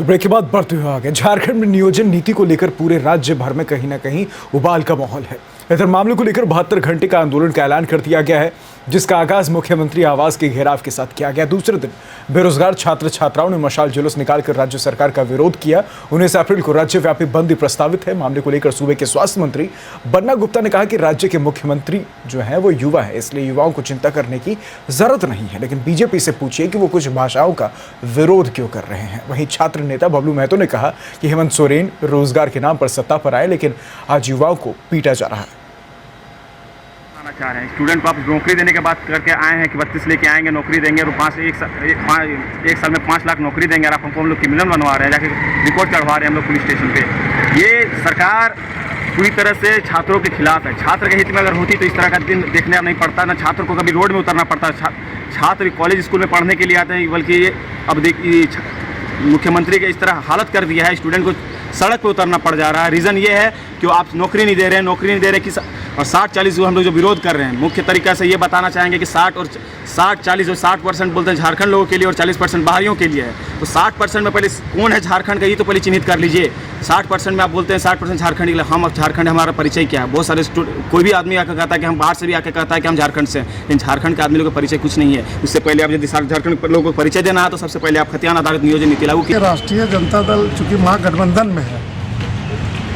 तो ब्रेक के बाद बढ़ते हुए आगे, झारखंड में नियोजन नीति को लेकर पूरे राज्य भर में कहीं ना कहीं उबाल का माहौल है। इधर मामले को लेकर 72 घंटे का आंदोलन का ऐलान कर दिया गया है, जिसका आगाज मुख्यमंत्री आवास के घेराव के साथ किया गया। दूसरे दिन बेरोजगार छात्र छात्राओं ने मशाल जुलूस निकालकर राज्य सरकार का विरोध किया। 19 अप्रैल को राज्यव्यापी बंद प्रस्तावित है। मामले को लेकर सूबे के स्वास्थ्य मंत्री बन्ना गुप्ता ने कहा कि राज्य के मुख्यमंत्री जो है वो युवा है, इसलिए युवाओं को चिंता करने की जरूरत नहीं है। लेकिन बीजेपी से पूछिए कि वो कुछ भाषाओं का विरोध क्यों कर रहे हैं। वहीं छात्र नेता बबलू महतो ने कहा कि हेमंत सोरेन रोजगार के नाम पर सत्ता पर आए, लेकिन आज युवाओं को पीटा जा रहा है। चाह रहे हैं स्टूडेंट को आप नौकरी देने के बात करके आए हैं कि 32 लेके आएंगे, नौकरी देंगे और एक साल में 5 लाख नौकरी देंगे और आप हमको हम लोग क्रिमिनल बनवा रहे हैं, जाके रिपोर्ट चढ़वा रहे हैं हम लोग पुलिस स्टेशन पे। ये सरकार पूरी तरह से छात्रों के खिलाफ है। छात्र के हित में अगर होती तो इस तरह का दिन देखने नहीं पड़ता, ना छात्र को कभी रोड में उतरना पड़ता। छात्र कॉलेज स्कूल में पढ़ने के लिए आते हैं, बल्कि अब देखिए मुख्यमंत्री के इस तरह हालत कर दिया है, स्टूडेंट को सड़क पे उतरना पड़ जा रहा है। रीज़न ये है कि आप नौकरी नहीं दे रहे हैं, और 60-40 जो हम लोग जो विरोध कर रहे हैं, मुख्य तरीका से ये बताना चाहेंगे कि 60-40 और 60% बोलते हैं झारखंड लोगों के लिए और 40% बाहरियों के लिए है। तो 60% में पहले कौन है झारखंड का, ये तो पहले चिन्हित कर लीजिए। 60% में आप बोलते हैं 60% झारखंड के लिए, हम अब झारखंड हमारा परिचय क्या है। बहुत सारे कोई भी आदमी आकर कहता है कि हम बाहर से भी आकर कहता है कि हम झारखंड से हैं, लेकिन झारखंड के आदमी लोगों का परिचय कुछ नहीं है। उससे पहले आप यदि झारखंड लोगों को परिचय देना है तो सबसे पहले आप खतियान आधारित नियोजन नीति लागू की। राष्ट्रीय जनता दल चूँकि महागठबंधन में है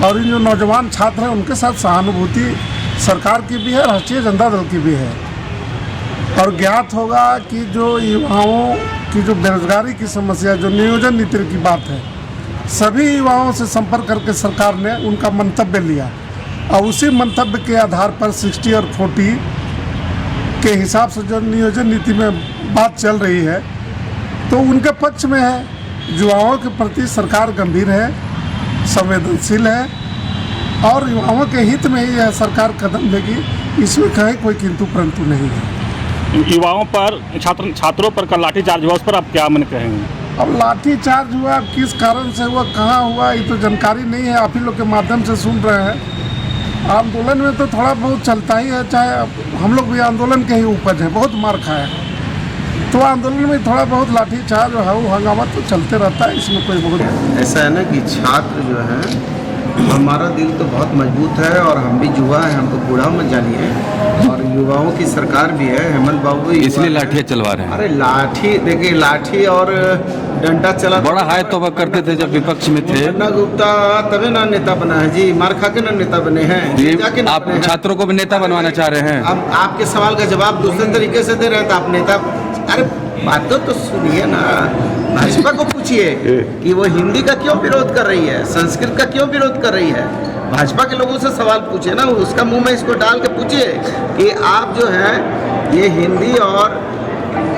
और इन जो नौजवान छात्र हैं उनके साथ सहानुभूति सरकार की भी है, राष्ट्रीय जनता दल की भी है। और ज्ञात होगा कि जो युवाओं की जो बेरोजगारी की समस्या, जो नियोजन नीति की बात है, सभी युवाओं से संपर्क करके सरकार ने उनका मंतव्य लिया और उसी मंतव्य के आधार पर 60 और 40 के हिसाब से जो नियोजन नीति में बात चल रही है तो उनके पक्ष में है। युवाओं के प्रति सरकार गंभीर है, संवेदनशील है और युवाओं के हित में ही यह सरकार कदम लेगी, इसमें कहीं कोई किंतु परंतु नहीं है। युवाओं पर छात्रों पर कल लाठीचार्ज हुआ, उस पर आप क्या मन कहेंगे? अब लाठीचार्ज हुआ, किस कारण से हुआ, कहाँ हुआ, ये तो जानकारी नहीं है। आप ही लोग के माध्यम से सुन रहे हैं। आंदोलन में तो थोड़ा बहुत चलता ही है, चाहे हम लोग भी आंदोलन के ही उपज है, बहुत मार खाया है, तो आंदोलन में थोड़ा बहुत लाठीचार्ज हंगामा तो चलते रहता है। इसमें कोई बहुत ऐसा है ना कि छात्र जो है, हमारा दिल तो बहुत मजबूत है और हम भी युवा हैं, हमको बूढ़ा मत जानिए। और युवाओं की सरकार भी है, हेमंत बाबू इसलिए लाठियाँ चलवा रहे हैं। अरे लाठी देखिए, लाठी और डंडा चला बड़ा हाय तौबा करते थे जब विपक्ष में थे। बन्ना गुप्ता तभी ना नेता बना है जी, मार खा के ना नेता बने हैं। आप छात्रों को भी नेता बनवाना चाह रहे हैं। अब आपके सवाल का जवाब दूसरे तरीके से दे रहे हैं तो आप नेता। अरे बातों तो सुनिए ना, भाजपा को पूछिए कि वो हिंदी का क्यों विरोध कर रही है, संस्कृत का क्यों विरोध कर रही है। भाजपा के लोगों से सवाल पूछिए ना, उसका मुंह में इसको डाल के पूछिए कि आप जो है ये हिंदी और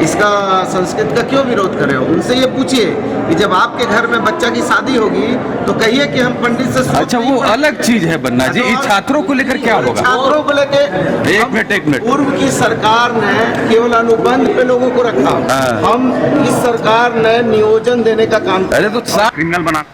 इसका संस्कृत का क्यों विरोध कर रहे हो। उनसे ये पूछिए कि जब आपके घर में बच्चा की शादी होगी तो कहिए कि हम पंडित से। अच्छा, वो अलग चीज है बन्ना जी, इस छात्रों को लेकर क्या होगा? छात्रों को लेकर एक मिनट पूर्व की सरकार ने केवल अनुबंध पे लोगों को रखा। हम इस सरकार ने नियोजन देने का काम। अरे तो क्रिमिनल बना